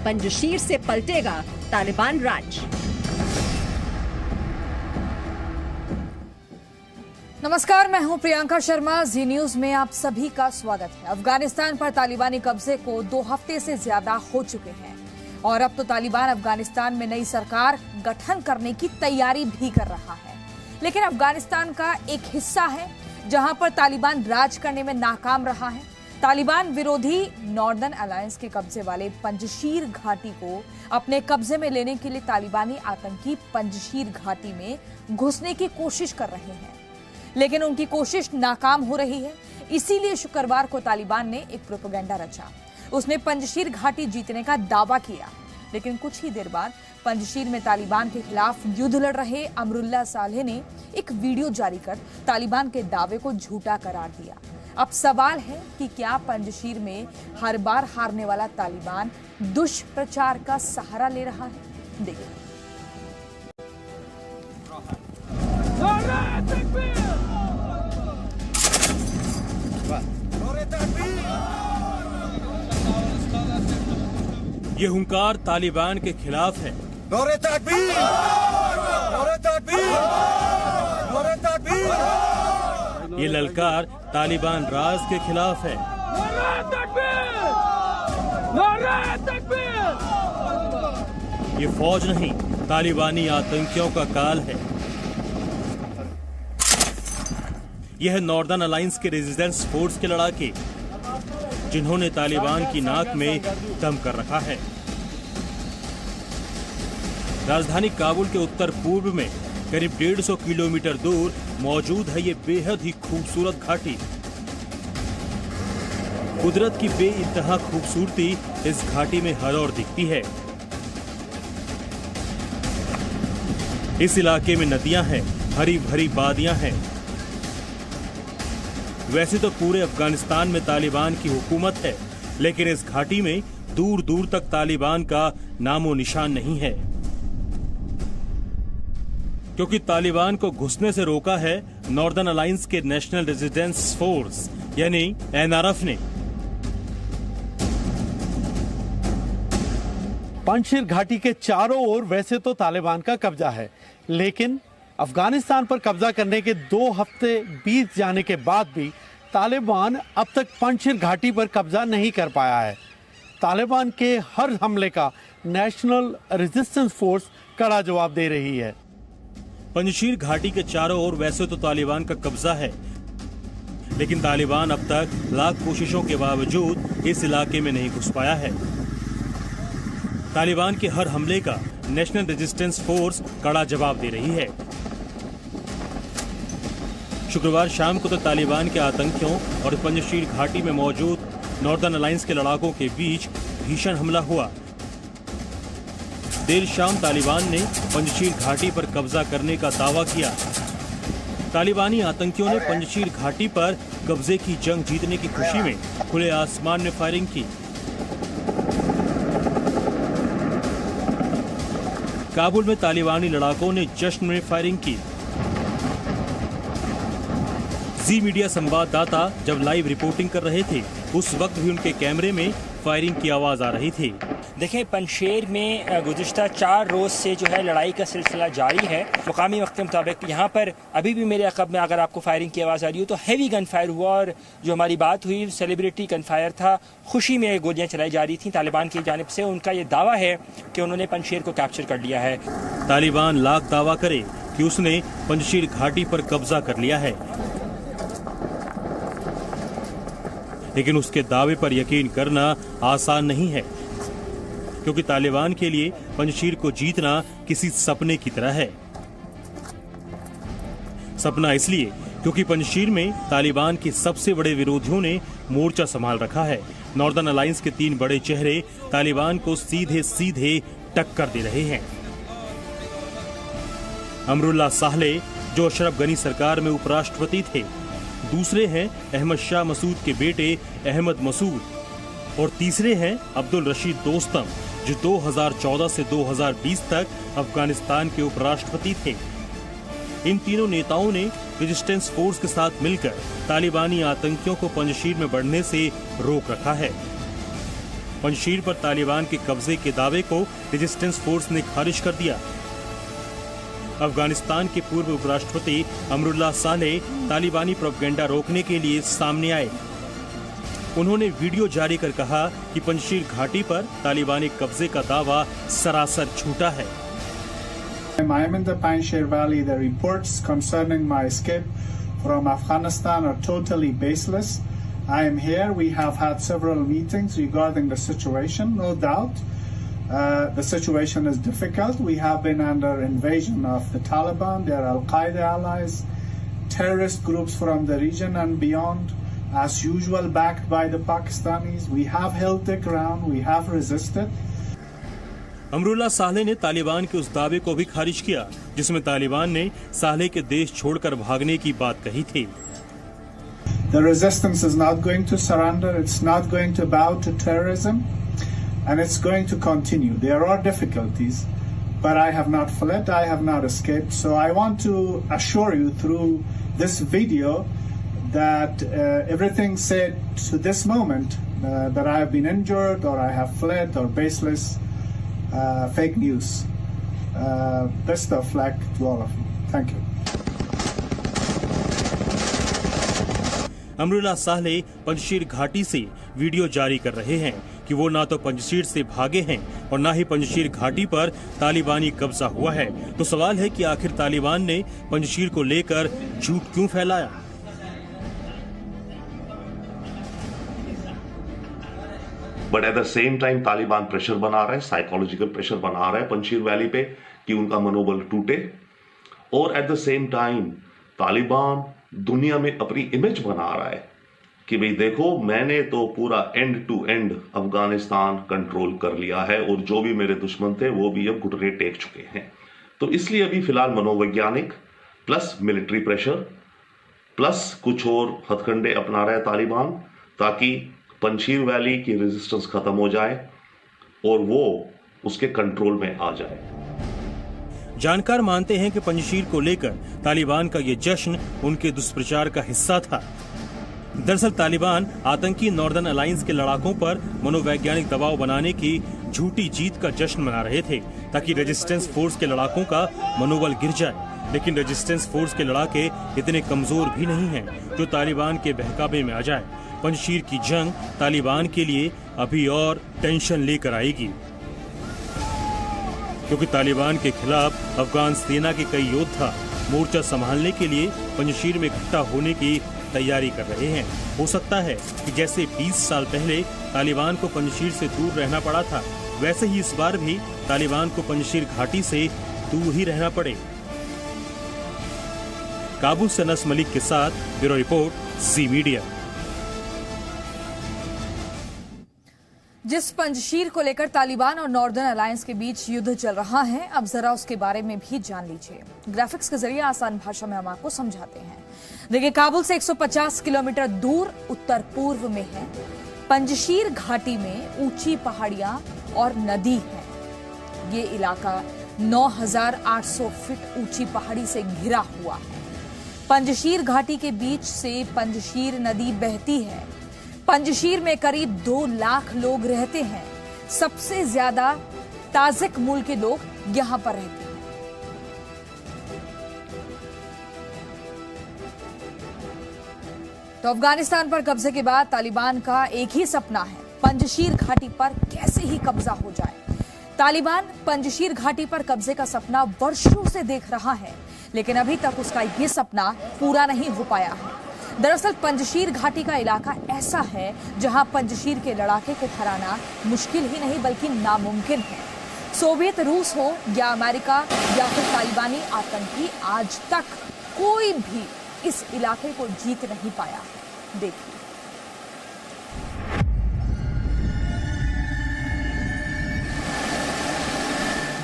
पंजशीर से पलटेगा तालिबान राज। नमस्कार, मैं हूं प्रियंका शर्मा। जी न्यूज में आप सभी का स्वागत है। अफगानिस्तान पर तालिबानी कब्जे को 2 हफ्ते से ज्यादा हो चुके हैं और अब तो तालिबान अफगानिस्तान में नई सरकार गठन करने की तैयारी भी कर रहा है। लेकिन अफगानिस्तान का एक हिस्सा है जहां पर तालिबान राज करने में नाकाम रहा है। तालिबान विरोधी नॉर्दर्न अलायंस के कब्जे वाले पंजशीर घाटी को अपने कब्जे में लेने के लिए तालिबानी आतंकी पंजशीर घाटी में घुसने की कोशिश कर रहे हैं, लेकिन उनकी कोशिश नाकाम हो रही है। इसीलिए शुक्रवार को तालिबान ने एक प्रोपेगेंडा रचा। उसने पंजशीर घाटी जीतने का दावा किया, लेकिन कुछ ही देर बाद पंजशीर में तालिबान के खिलाफ युद्ध लड़ रहे अमरुल्लाह सालेह ने एक वीडियो जारी कर तालिबान के दावे को झूठा करार दिया। अब सवाल है कि क्या पंजशीर में हर बार हारने वाला तालिबान दुष्प्रचार का सहारा ले रहा है? देखिए। ये हुंकार तालिबान के खिलाफ है। नारे तकबीर! नारे तकबीर! नारे तकबीर! ये ललकार तालिबान राज के खिलाफ है। नारे तकबीर! नारे तकबीर! ये फौज नहीं, तालिबानी आतंकियों का काल है। यह नॉर्दर्न अलायंस के रेजिस्टेंस फोर्स के लड़ाके, जिन्होंने तालिबान की नाक में दम कर रखा है। राजधानी काबुल के उत्तर पूर्व में करीब 150 किलोमीटर दूर मौजूद है ये बेहद ही खूबसूरत घाटी। कुदरत की बेइंतहा खूबसूरती इस घाटी में हर ओर दिखती है। इस इलाके में नदियां हैं, हरी भरी वादियां हैं। वैसे तो पूरे अफगानिस्तान में तालिबान की हुकूमत है, लेकिन इस घाटी में दूर दूर तक तालिबान का नामो निशान नहीं है, क्योंकि तालिबान को घुसने से रोका है नॉर्दर्न अलायंस के नेशनल रेजिस्टेंस फोर्स यानी एनआरएफ ने। पंजशीर घाटी के चारों ओर वैसे तो तालिबान का कब्जा है, लेकिन अफगानिस्तान पर कब्जा करने के 2 हफ्ते बीत जाने के बाद भी तालिबान अब तक पंजशीर घाटी पर कब्जा नहीं कर पाया है। तालिबान के हर हमले का नेशनल रेजिस्टेंस फोर्स कड़ा जवाब दे रही है। पंजशीर घाटी के चारों ओर वैसे तो तालिबान का कब्जा है, लेकिन तालिबान अब तक लाख कोशिशों के बावजूद इस इलाके में नहीं घुस पाया है। तालिबान के हर हमले का नेशनल रेजिस्टेंस फोर्स कड़ा जवाब दे रही है। शुक्रवार शाम को तो तालिबान के आतंकियों और पंजशीर घाटी में मौजूद नॉर्दर्न अलायंस के लड़ाकों के बीच भीषण हमला हुआ। देर शाम तालिबान ने पंजशीर घाटी पर कब्जा करने का दावा किया। तालिबानी आतंकियों ने पंजशीर घाटी पर कब्जे की जंग जीतने की खुशी में खुले आसमान में फायरिंग की। काबुल में तालिबानी लड़ाकों ने जश्न में फायरिंग की। जी मीडिया संवाददाता जब लाइव रिपोर्टिंग कर रहे थे, उस वक्त भी उनके कैमरे में फायरिंग की आवाज आ रही थी। देखें, पंजशीर में गुज़िश्ता 4 रोज से जो है लड़ाई का सिलसिला जारी है। मुकामी वक्त के मुताबिक यहाँ पर अभी भी मेरे अक़ब में अगर आपको फायरिंग की आवाज़ आ रही हो तो हैवी गन फायर हुआ, और जो हमारी बात हुई सेलिब्रिटी गन फायर था, खुशी में गोलियाँ चलाई जा रही थी तालिबान की जानिब से। उनका ये दावा है कि उन्होंने पंजशीर को कैप्चर कर लिया है। तालिबान लाख दावा करे कि उसने पंजशीर घाटी पर कब्जा कर लिया है, लेकिन उसके दावे पर यकीन करना आसान नहीं है, क्योंकि तालिबान के लिए पंजशीर को जीतना किसी सपने की तरह है। सपना इसलिए क्योंकि पंजशीर में तालिबान के सबसे बड़े विरोधियों ने मोर्चा संभाल रखा है। नॉर्दर्न अलायंस के 3 बड़े चेहरे तालिबान को सीधे सीधे टक्कर दे रहे हैं। अमरुल्लाह सालेह, जो अशरफ गनी सरकार में उपराष्ट्रपति थे, दूसरे हैं अहमद शाह मसूद के बेटे अहमद मसूद, और तीसरे हैं अब्दुल रशीद दोस्तम, जो 2014 से 2020 तक अफगानिस्तान के उपराष्ट्रपति थे। इन तीनों नेताओं ने रेजिस्टेंस फोर्स के साथ मिलकर तालिबानी आतंकियों को पंजशीर में बढ़ने से रोक रखा है। पंजशीर पर तालिबान के कब्जे के दावे को रेजिस्टेंस फोर्स ने खारिज कर दिया। अफगानिस्तान के पूर्व उपराष्ट्रपति अमरुल्लाह सालेह तालिबानी प्रोपेगेंडा रोकने के लिए सामने आए। उन्होंने वीडियो जारी कर कहा कि पंजशीर घाटी पर तालिबानी कब्जे का दावा सरासर झूठा है। I am in the Panjshir Valley. The reports concerning my escape from Afghanistan are totally baseless. I am here. We have had several meetings regarding the situation. No doubt, the situation is difficult. We have been under invasion of the Taliban, their Al-Qaeda allies, terrorist groups from the region and beyond. As usual, backed by the Pakistanis. We have held the ground. We have resisted. Amrullah Saleh ने तालिबान के उस दावे को भी खारिज किया जिसमें तालिबान ने सालेह के देश छोड़कर भागने की बात कही थी। The resistance is not going to surrender. It's not going to bow to terrorism, and it's going to continue. There are difficulties, but I have not fled. I have not escaped. So I want to assure you through this video that everything said to this moment that I have been injured or I have fled or baseless. Fake news. Best of luck to all of you. Thank you. Amrullah Saleh Panjshir घाटी से video जारी कर रहे हैं कि वो ना तो पंजशीर से भागे हैं और ना ही पंजशीर घाटी पर तालिबानी कब्जा हुआ है। तो सवाल है कि आखिर तालिबान ने पंजशीर को लेकर झूठ क्यों फैलाया। But at the same time Taliban pressure बना रहा है, साइकोलॉजिकल प्रेशर बना रहा है पंजशीर वैली पे कि उनका मनोबल टूटे। और at the same time Taliban दुनिया में अपनी इमेज बना रहा है कि भाई देखो मैंने तो पूरा end to end Afghanistan control कर लिया है और जो भी मेरे दुश्मन थे वो भी अब घुटने टेक चुके हैं। तो इसलिए अभी फिलहाल मनोवैज्ञानिक प्लस मिलिट्री प्रेशर प्लस कुछ और हथकंडे अपना रहा है तालिबान ताकि पंजशीर वैली की रेजिस्टेंस खत्म हो जाए और वो उसके कंट्रोल में आ जाए। जानकार मानते हैं कि पंजशीर को लेकर तालिबान का ये जश्न उनके दुष्प्रचार का हिस्सा था। दरअसल तालिबान आतंकी नॉर्दर्न अलायंस के लड़ाकों पर मनोवैज्ञानिक दबाव बनाने की झूठी जीत का जश्न मना रहे थे ताकि रेजिस्टेंस फोर्स के लड़ाकों का मनोबल गिर जाए। लेकिन रेजिस्टेंस फोर्स के लड़ाके इतने कमजोर भी नहीं हैं जो तालिबान के बहकावे में आ जाए। पंजशीर की जंग तालिबान के लिए अभी और टेंशन लेकर आएगी क्योंकि तालिबान के खिलाफ अफगान सेना के कई योद्धा मोर्चा संभालने के लिए पंजशीर में इकट्ठा होने की तैयारी कर रहे हैं। हो सकता है कि जैसे 20 साल पहले तालिबान को पंजशीर से दूर रहना पड़ा था वैसे ही इस बार भी तालिबान को पंजशीर घाटी से दूर ही रहना पड़े। काबुल से अनस मलिक के साथ ब्यूरो रिपोर्ट ज़ी मीडिया। जिस पंजशीर को लेकर तालिबान और नॉर्दर्न अलायंस के बीच युद्ध चल रहा है, अब जरा उसके बारे में भी जान लीजिए। ग्राफिक्स के जरिए आसान भाषा में हम आपको समझाते हैं। देखिए, काबुल से 150 किलोमीटर दूर उत्तर पूर्व में है पंजशीर घाटी में ऊंची पहाड़ियां और नदी है। ये इलाका 9,800 फीट ऊंची पहाड़ी से घिरा हुआ है। पंजशीर घाटी के बीच से पंजशीर नदी बहती है। पंजशीर में करीब 2 लाख लोग रहते हैं। सबसे ज्यादा ताजिक मूल के लोग यहां पर रहते हैं। तो अफगानिस्तान पर कब्जे के बाद तालिबान का एक ही सपना है, पंजशीर घाटी पर कैसे ही कब्जा हो जाए। तालिबान पंजशीर घाटी पर कब्जे का सपना वर्षों से देख रहा है, लेकिन अभी तक उसका ये सपना पूरा नहीं हो पाया है। दरअसल पंजशीर घाटी का इलाका ऐसा है जहां पंजशीर के लड़ाके को हराना मुश्किल ही नहीं बल्कि नामुमकिन है। सोवियत रूस हो या अमेरिका या फिर तालिबानी आतंकी, आज तक कोई भी इस इलाके को जीत नहीं पाया है। देखिए,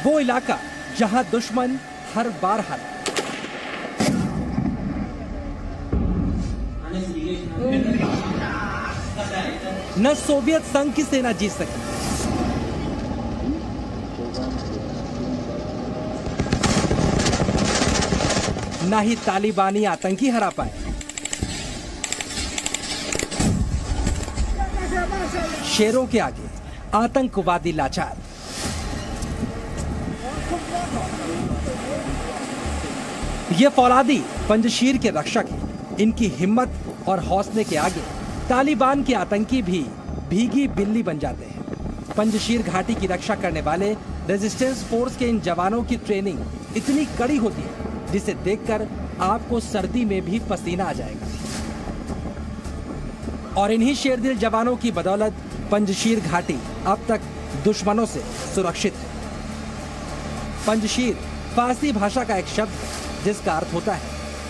वो इलाका जहां दुश्मन हर बार हारा। न सोवियत संघ की सेना जीत सकी, न ही तालिबानी आतंकी हरा पाए। शेरों के आगे आतंकवादी लाचार। ये फौलादी पंजशीर के रक्षक हैं। इनकी हिम्मत और हौसले के आगे तालिबान के आतंकी भी भीगी बिल्ली बन जाते हैं। पंजशीर घाटी की रक्षा करने वाले रेजिस्टेंस फोर्स के इन जवानों की ट्रेनिंग इतनी कड़ी होती है जिसे देखकर आपको सर्दी में भी पसीना आ जाएगा। और इन्हीं शेरदिल जवानों की बदौलत पंजशीर घाटी अब तक दुश्मनों से सुरक्षित है। पंजशीर फारसी भाषा का एक शब्द है जिसका अर्थ होता है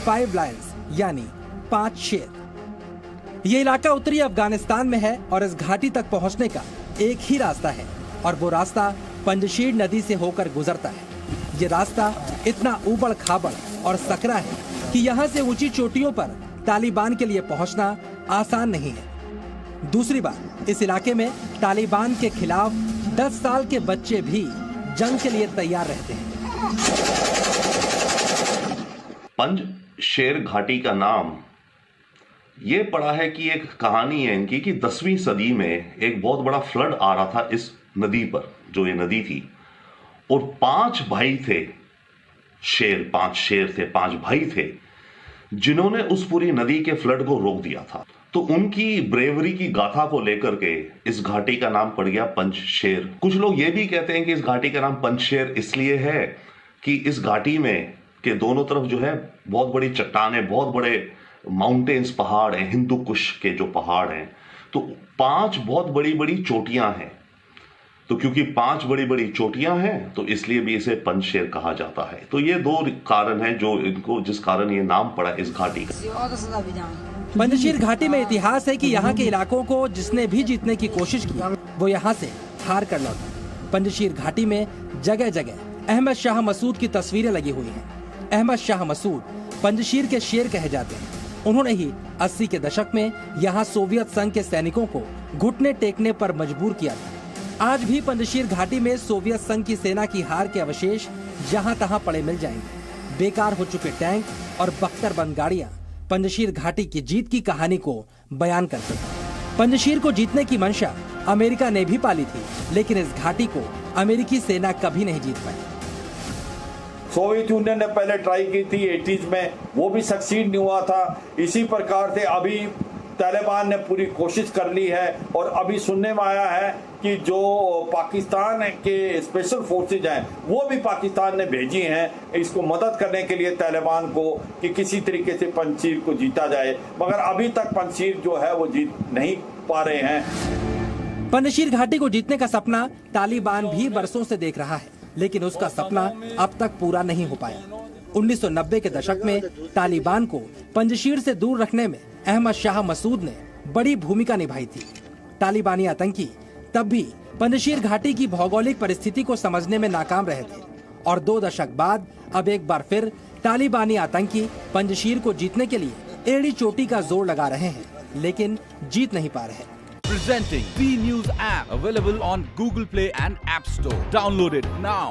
5 लायंस, यानी 5 शेर। ये इलाका उत्तरी अफगानिस्तान में है और इस घाटी तक पहुंचने का एक ही रास्ता है और वो रास्ता पंजशीर नदी से होकर गुजरता है। ये रास्ता इतना ऊबड़ खाबड़ और सकरा है कि यहाँ से ऊंची चोटियों पर तालिबान के लिए पहुंचना आसान नहीं है। दूसरी बात, इस इलाके में तालिबान के खिलाफ 10 साल के बच्चे भी जंग के लिए तैयार रहते हैं। पंजशेर घाटी का नाम ये पड़ा है कि एक कहानी है इनकी कि 10वीं सदी में एक बहुत बड़ा फ्लड आ रहा था इस नदी पर, जो ये नदी थी, और 5 भाई थे शेर, 5 शेर थे, 5 भाई थे जिन्होंने उस पूरी नदी के फ्लड को रोक दिया था। तो उनकी ब्रेवरी की गाथा को लेकर के इस घाटी का नाम पड़ गया पंजशेर। कुछ लोग ये भी कहते हैं कि इस घाटी का नाम पंजशेर इसलिए है कि इस घाटी में के दोनों तरफ जो है बहुत बड़ी चट्टानें, बहुत बड़े माउंटेन्स, पहाड़ हैं, हिंदू कुश के जो पहाड़ हैं, तो 5 बहुत बड़ी बड़ी चोटियां हैं। तो क्योंकि 5 बड़ी बड़ी चोटियां हैं तो इसलिए भी इसे पंजशेर कहा जाता है। तो ये 2 कारण हैं जो इनको, जिस कारण ये नाम पड़ा इस घाटी का। पंजशीर घाटी में इतिहास है कि यहाँ के इलाकों को जिसने भी जीतने की कोशिश की वो यहाँ से हार कर लौटा। पंजशीर घाटी में जगह जगह अहमद शाह मसूद की तस्वीरें लगी हुई हैं। अहमद शाह मसूद पंजशीर के शेर कहे जाते हैं। उन्होंने ही 80 के दशक में यहाँ सोवियत संघ के सैनिकों को घुटने टेकने पर मजबूर किया था। आज भी पंजशीर घाटी में सोवियत संघ की सेना की हार के अवशेष जहाँ तहाँ पड़े मिल जाएंगे। बेकार हो चुके टैंक और बख्तरबंद गाड़ियाँ पंजशीर घाटी की जीत की कहानी को बयान करते हैं। पंजशीर को जीतने की मंशा अमेरिका ने भी पाली थी, लेकिन इस घाटी को अमेरिकी सेना कभी नहीं जीत पाई। सोवियत यूनियन ने पहले ट्राई की थी 80s में, वो भी सक्सीड नहीं हुआ था। इसी प्रकार से अभी तालिबान ने पूरी कोशिश कर ली है और अभी सुनने में आया है कि जो पाकिस्तान के स्पेशल फोर्सेज हैं वो भी पाकिस्तान ने भेजी हैं इसको मदद करने के लिए तालिबान को, कि किसी तरीके से पंजशीर को जीता जाए, मगर अभी तक पंजशीर जो है वो जीत नहीं पा रहे हैं। पंजशीर घाटी को जीतने का सपना तालिबान भी बरसों से देख रहा है, लेकिन उसका सपना अब तक पूरा नहीं हो पाया। 1990 के दशक में तालिबान को पंजशीर से दूर रखने में अहमद शाह मसूद ने बड़ी भूमिका निभाई थी। तालिबानी आतंकी तब भी पंजशीर घाटी की भौगोलिक परिस्थिति को समझने में नाकाम रहे थे और 2 दशक बाद अब एक बार फिर तालिबानी आतंकी पंजशीर को जीतने के लिए एड़ी चोटी का जोर लगा रहे हैं, लेकिन जीत नहीं पा रहे। Presenting B News app, available on Google Play and App Store. Download it now.